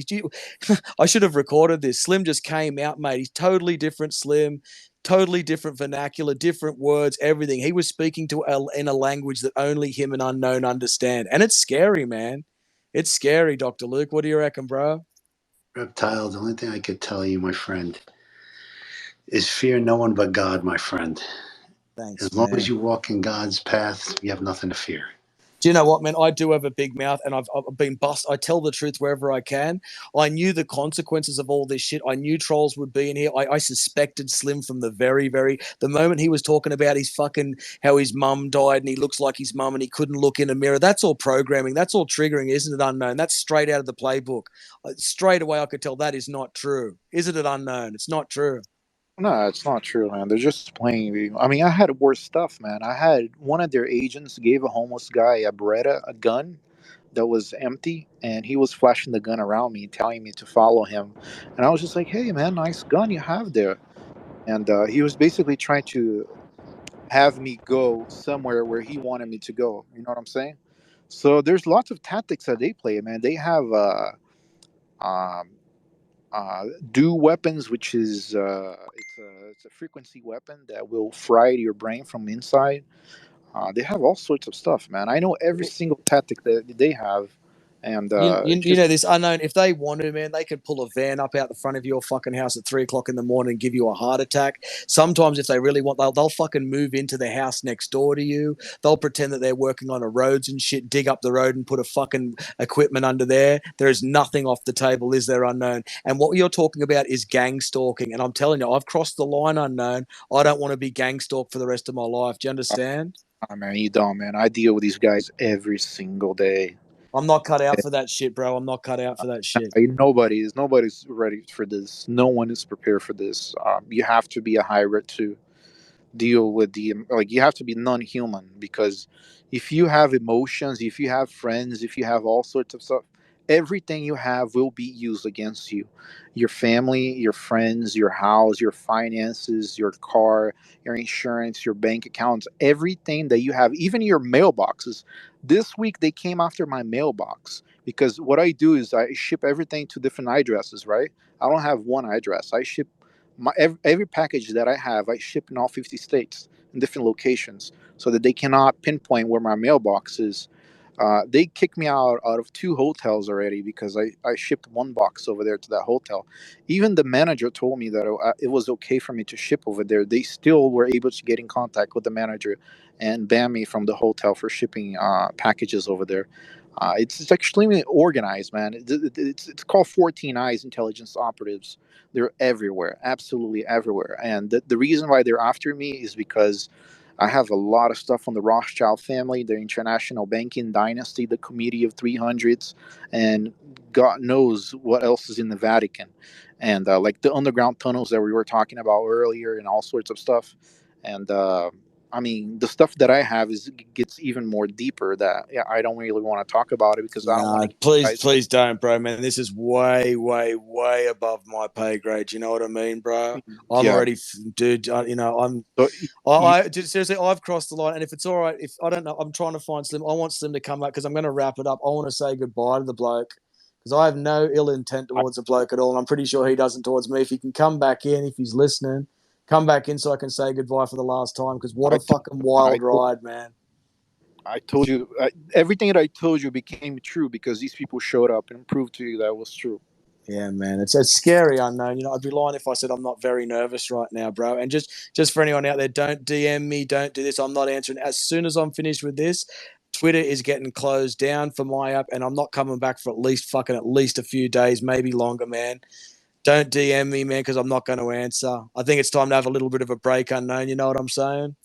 I should have recorded this. Slim just came out, mate. He's totally different, Slim. Totally different vernacular, different words, everything. He was speaking in a language that only him and Unknown understand. And it's scary, man. It's scary, Dr. Luke. What do you reckon, bro? Reptile, the only thing I could tell you, my friend, is fear no one but God, my friend. Thanks, As long as man. you walk in God's path, you have nothing to fear. Do you know what, man? I do have a big mouth, and I've been bust. I tell the truth wherever I can. I knew the consequences of all this shit. I knew trolls would be in here. I suspected Slim from the the moment he was talking about his fucking how his mum died and he looks like his mum and he couldn't look in a mirror. That's all programming. That's all triggering, isn't it? Unknown. That's straight out of the playbook. Straight away, I could tell that is not true. Isn't it, Unknown? It's not true. no, it's not true, man. They're just playing. I mean, I had worse stuff, man. I had one of their agents gave a homeless guy a Beretta, a gun that was empty, and he was flashing the gun around me, telling me to follow him. And I was just like, "Hey, man, nice gun you have there." And he was basically trying to have me go somewhere where he wanted me to go. You know what I'm saying? So there's lots of tactics that they play, man. They have um, do weapons, which is it's a frequency weapon that will fry your brain from inside. They have all sorts of stuff, man. I know every single tactic that they have, and You just know this Unknown. If they want to, man, they could pull a van up out the front of your fucking house at 3 o'clock in the morning and give you a heart attack. Sometimes, if they really want, they'll fucking move into the house next door to you. They'll pretend that they're working on a roads and shit, dig up the road and put a fucking equipment under there. There is nothing off the table, is there, Unknown? And what you're talking about is gang stalking. And I'm telling you, I've crossed the line, Unknown. I don't want to be gang stalked for the rest of my life. Do you understand? man, you don't, man. I deal with these guys every single day. I'm not cut out for that shit, bro. I'm not cut out for that shit. Nobody's ready for this. No one is prepared for this. You have to be a hybrid to deal with the like. You have to be non-human, because if you have emotions, if you have friends, if you have all sorts of stuff, everything you have will be used against you. Your family, your friends, your house, your finances, your car, your insurance, your bank accounts, everything that you have, even your mailboxes. This week they came after my mailbox because what I do is I ship everything to different addresses, right? I don't have one address. I ship every package that I have, I ship in all 50 states in different locations so that they cannot pinpoint where my mailbox is. They kicked me out of 2 hotels already because I shipped one box over there to that hotel. Even the manager told me that it was okay for me to ship over there. They still were able to get in contact with the manager and ban me from the hotel for shipping packages over there. It's extremely organized, man. It's called 14 Eyes Intelligence Operatives. They're everywhere, absolutely everywhere. And the reason why they're after me is because I have a lot of stuff on the Rothschild family, the international banking dynasty, the Committee of 300s, and God knows what else is in the Vatican. And like the underground tunnels that we were talking about earlier, and all sorts of stuff. And I mean, the stuff that I have gets even more deeper. That yeah, I don't really want to talk about it because I don't want No, to get please, guys. please don't, bro, man. This is way, way, way above my pay grade. You know what I mean, bro? I'm Yeah. already, dude. So Dude, seriously, I've crossed the line. And if it's all right, if I don't know, I'm trying to find Slim. I want Slim to come back because I'm going to wrap it up. I want to say goodbye to the bloke because I have no ill intent towards the bloke at all, and I'm pretty sure he doesn't towards me. If he can come back in, if he's listening, come back in so I can say goodbye for the last time. Because what I, a t- fucking I wild told ride, man. I told you everything that I told you became true because these people showed up and proved to you that it was true. Yeah, man, it's scary unknown. You know, I'd be lying if I said I'm not very nervous right now, bro. And just for anyone out there, don't DM me, don't do this. I'm not answering. As soon as I'm finished with this, Twitter is getting closed down for my app, and I'm not coming back for at least a few days, maybe longer, man. Don't DM me, man, because I'm not going to answer. I think it's time to have a little bit of a break, unknown. You know what I'm saying?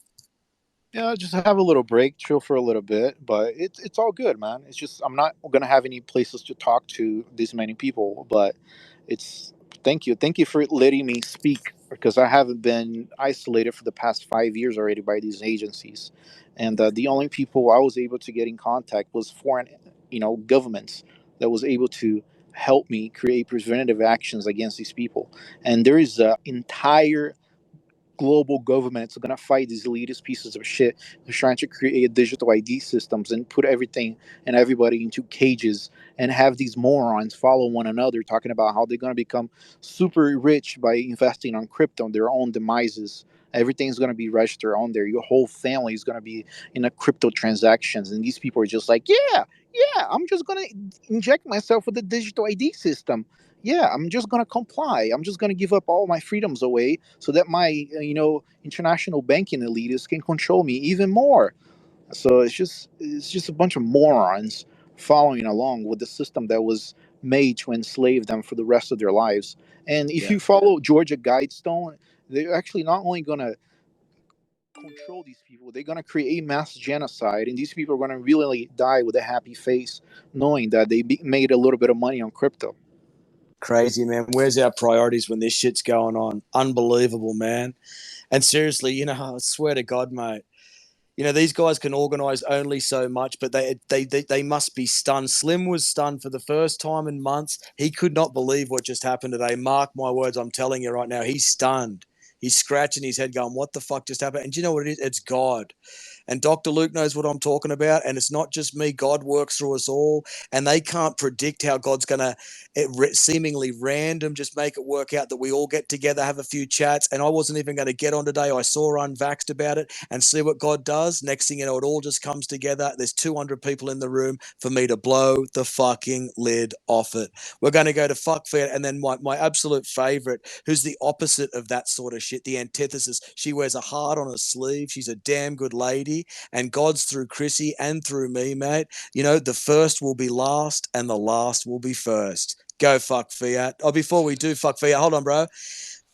Yeah, just have a little break, chill for a little bit, but it's all good, man. It's just I'm not gonna have any places to talk to this many people, but it's thank you for letting me speak because I haven't been isolated for the past 5 years already by these agencies, and the only people I was able to get in contact was foreign, governments that was able to help me create preventative actions against these people, and there is an entire global governments are gonna fight these elitist pieces of shit who's trying to create digital ID systems and put everything and everybody into cages and have these morons follow one another talking about how they're gonna become super rich by investing on crypto and their own demises. Everything's gonna be registered on there. Your whole family is gonna be in a crypto transactions, and these people are just like, yeah, I'm just gonna inject myself with a digital ID system. Yeah, I'm just gonna comply. I'm just gonna give up all my freedoms away so that my international banking elitists can control me even more. So it's just a bunch of morons following along with the system that was made to enslave them for the rest of their lives. And if Yeah. you follow Georgia Guidestone, they're actually not only gonna control these people, they're gonna create mass genocide, and these people are gonna really die with a happy face, knowing that made a little bit of money on crypto. Crazy, man. Where's our priorities when this shit's going on? Unbelievable, man. And seriously, I swear to God, mate. These guys can organize only so much, but they must be stunned. Slim was stunned for the first time in months. He could not believe what just happened today. Mark my words, I'm telling you right now, he's stunned. He's scratching his head going, what the fuck just happened? And do you know what it is? It's God. And Dr. Luke knows what I'm talking about. And it's not just me. God works through us all. And they can't predict how God's going to seemingly random just make it work out that we all get together, have a few chats. And I wasn't even going to get on today. I saw Unvaxxed about it and see what God does. Next thing you know, it all just comes together. There's 200 people in the room for me to blow the fucking lid off it. We're going to go to fuck fair. And then my absolute favorite, who's the opposite of that sort of shit, the antithesis. She wears a heart on her sleeve. She's a damn good lady. And God's through Chrissy and through me, mate. The first will be last and the last will be first. Go fuck fiat. Oh, before we do fuck fiat, hold on, bro.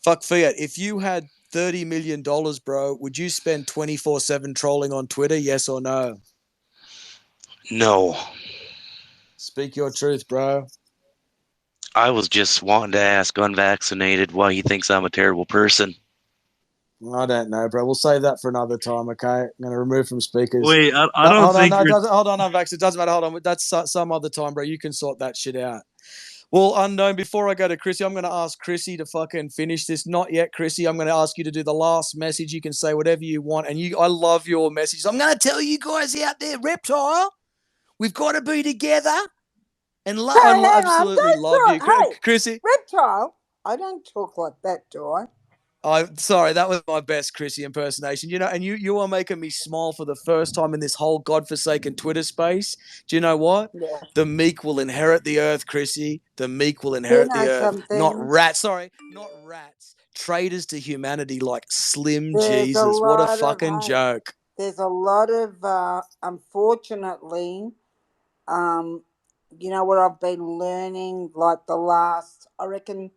Fuck fiat. If you had $30 million, bro, would you spend 24/7 trolling on Twitter? Yes or no? No. Speak your truth, bro. I was just wanting to ask unvaccinated why he thinks I'm a terrible person. I don't know, bro. We'll save that for another time, okay? I'm going to remove from speakers. Wait, I don't Hold on, think no, it you're. doesn't. Hold on, Unvax. It doesn't matter. Hold on. That's some other time, bro. You can sort that shit out. Well, unknown, before I go to Chrissy, I'm going to ask Chrissy to fucking finish this. Not yet, Chrissy. I'm going to ask you to do the last message. You can say whatever you want. And I love your message. I'm going to tell you guys out there, Reptile, we've got to be together. And Hey, I hang on. absolutely love you. Don't talk. Hey, Chrissy. reptile. I don't talk like that, do I? I'm sorry, that was my best Chrissy impersonation. And you are making me smile for the first time in this whole godforsaken Twitter space. Do you know what? Yeah. The meek will inherit the earth, Chrissy. The meek will You inherit know the earth. Not something? rats. Sorry, not rats. Traitors to humanity like Slim There's a Jesus. What a lot of fucking hey. joke. There's a lot of unfortunately, um, you know what I've been learning like I reckon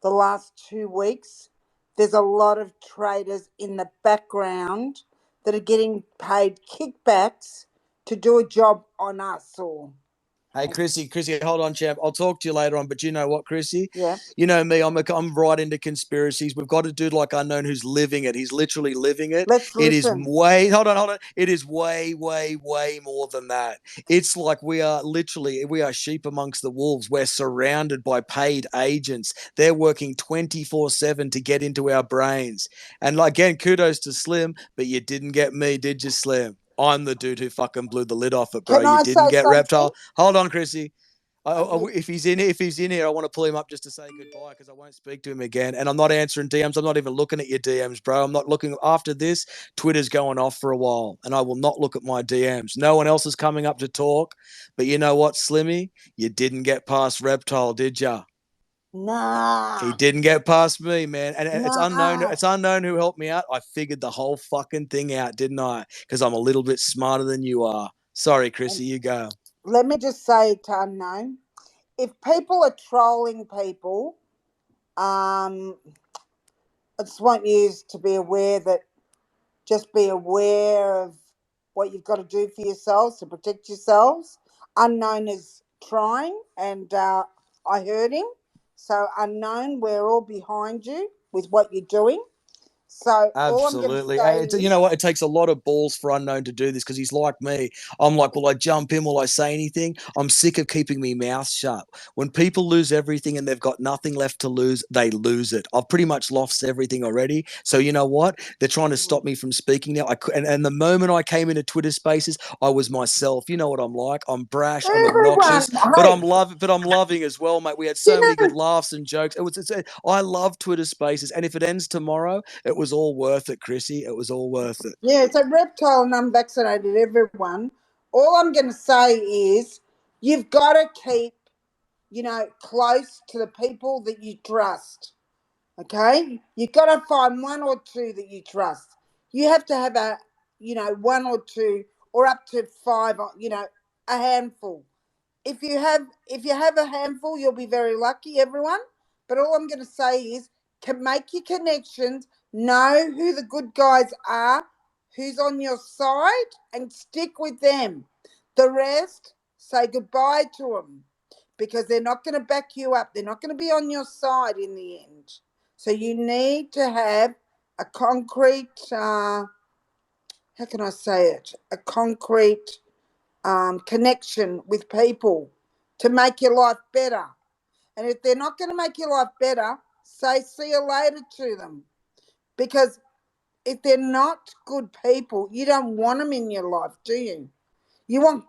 the last 2 weeks. There's a lot of traders in the background that are getting paid kickbacks to do a job on us all. Hey, Chrissy, hold on, champ. I'll talk to you later on. But you know what, Chrissy? Yeah. You know me. I'm right into conspiracies. We've got a dude like Unknown who's living it. He's literally living it. Let's It is listen. way. Hold on. It is way, way, way more than that. It's like we are sheep amongst the wolves. We're surrounded by paid agents. They're working 24/7 to get into our brains. And again, kudos to Slim, but you didn't get me, did you, Slim? I'm the dude who fucking blew the lid off it, bro. Can You I didn't say get something? Reptile. Hold on, Chrissy. Okay. If he's in here, I want to pull him up just to say goodbye because I won't speak to him again. And I'm not answering DMs. I'm not even looking at your DMs, bro. I'm not looking after this. Twitter's going off for a while, and I will not look at my DMs. No one else is coming up to talk. But you know what, Slimmy? You didn't get past Reptile, did ya? Nah, He didn't get past me, man. And it's unknown. nah. It's unknown who helped me out. I figured the whole fucking thing out, didn't I? Because I'm a little bit smarter than you are. Sorry, Chrissy, you go. Let me just say to Unknown, if people are trolling people, I just want you to be aware that just be aware of what you've got to do for yourselves to protect yourselves. Unknown is trying, and I heard him. So, Unknown, we're all behind you with what you're doing. So, all I'm going to Absolutely. say You know is, what? It takes a lot of balls for Unknown to do this because he's like me. I'm like, will I jump in? Will I say anything? I'm sick of keeping me mouth shut. When people lose everything and they've got nothing left to lose, they lose it. I've pretty much lost everything already. So you know what? They're trying to stop me from speaking now. And the moment I came into Twitter Spaces, I was myself. You know what I'm like? I'm brash. I'm everyone, obnoxious, but hey, I'm loving as well, mate. We had you so many good know, laughs and jokes. I love Twitter Spaces, and if it ends tomorrow, it was all worth it, Chrissy. It was all worth it. yeah, it's a reptile and unvaccinated, everyone. All I'm going to say is, you've got to keep, close to the people that you trust. Okay? You've got to find one or two that you trust. You have to have one or two or up to five, a handful. If you have a handful, you'll be very lucky, everyone. But all I'm going to say is, can make your connections, know who the good guys are, who's on your side, and stick with them. The rest, say goodbye to them because they're not going to back you up. They're not going to be on your side in the end. So you need to have a concrete, how can I say it? A concrete connection with people to make your life better. And if they're not going to make your life better, say see you later to them. Because if they're not good people, you don't want them in your life, do you? You want good